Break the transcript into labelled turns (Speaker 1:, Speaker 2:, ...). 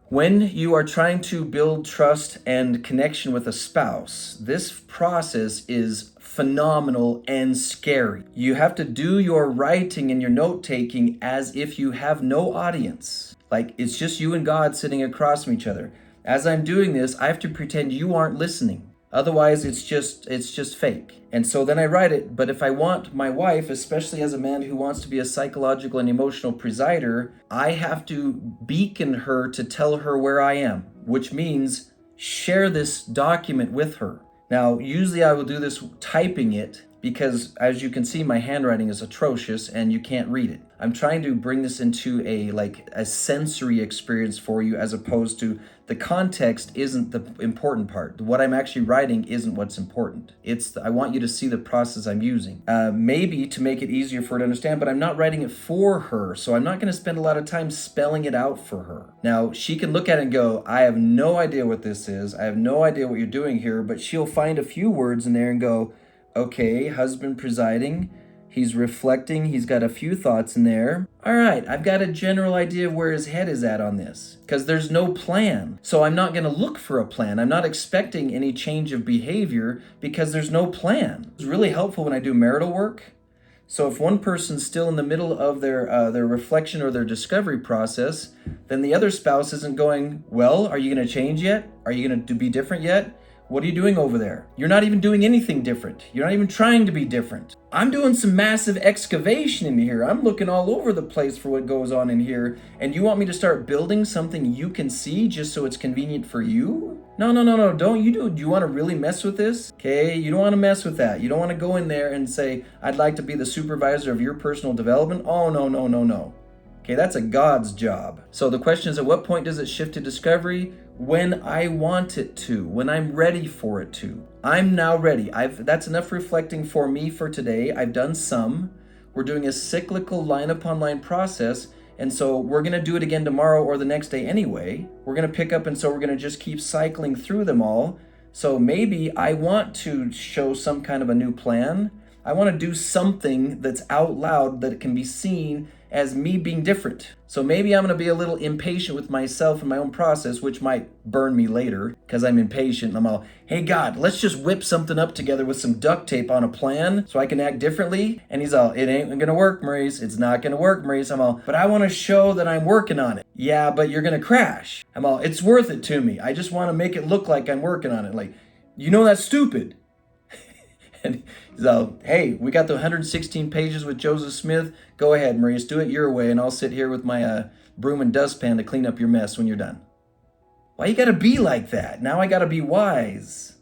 Speaker 1: When you are trying to build trust and connection with a spouse, this process is phenomenal and scary. You have to do your writing and your note taking as if you have no audience. Like it's just you and God sitting across from each other. As I'm doing this, I have to pretend you aren't listening. Otherwise, it's just fake. And so then I write it. But if I want my wife, especially as a man who wants to be a psychological and emotional presider, I have to beacon her to tell her where I am, which means share this document with her. Now, usually I will do this typing it because as you can see, my handwriting is atrocious and you can't read it. I'm trying to bring this into a sensory experience for you, as opposed to the context isn't the important part. What I'm actually writing isn't what's important. I want you to see the process I'm using. Maybe to make it easier for her to understand, but I'm not writing it for her, so I'm not going to spend a lot of time spelling it out for her. Now, she can look at it and go, I have no idea what this is. I have no idea what you're doing here, but she'll find a few words in there and go, okay, husband presiding, he's reflecting, he's got a few thoughts in there. All right, I've got a general idea of where his head is at on this, because there's no plan. So I'm not going to look for a plan. I'm not expecting any change of behavior because there's no plan. It's really helpful when I do marital work. So if one person's still in the middle of their reflection or their discovery process, then the other spouse isn't going, well, are you going to change yet? Are you going to be different yet? What are you doing over there? You're not even doing anything different. You're not even trying to be different. I'm doing some massive excavation in here. I'm looking all over the place for what goes on in here. And you want me to start building something you can see just so it's convenient for you? No. Don't you do you want to really mess with this? Okay, you don't want to mess with that. You don't want to go in there and say, I'd like to be the supervisor of your personal development. Oh, no. Okay, that's a God's job. So the question is, at what point does it shift to discovery? When I want it to, when I'm ready for it to. I'm now ready. That's enough reflecting for me for today. I've done some. We're doing a cyclical line upon line process. And so we're going to do it again tomorrow or the next day anyway. We're going to pick up, and so we're going to just keep cycling through them all. So maybe I want to show some kind of a new plan. I want to do something that's out loud that can be seen as me being different. So maybe I'm going to be a little impatient with myself and my own process, which might burn me later because I'm impatient. And I'm all, hey God, let's just whip something up together with some duct tape on a plan so I can act differently. And he's all, it ain't going to work, Maurice. It's not going to work, Maurice. I'm all, but I want to show that I'm working on it. Yeah, but you're going to crash. I'm all, it's worth it to me. I just want to make it look like I'm working on it. Like, that's stupid. And he's all, hey, we got the 116 pages with Joseph Smith. Go ahead, Maurice, do it your way, and I'll sit here with my broom and dustpan to clean up your mess when you're done. Why you gotta be like that? Now I gotta be wise.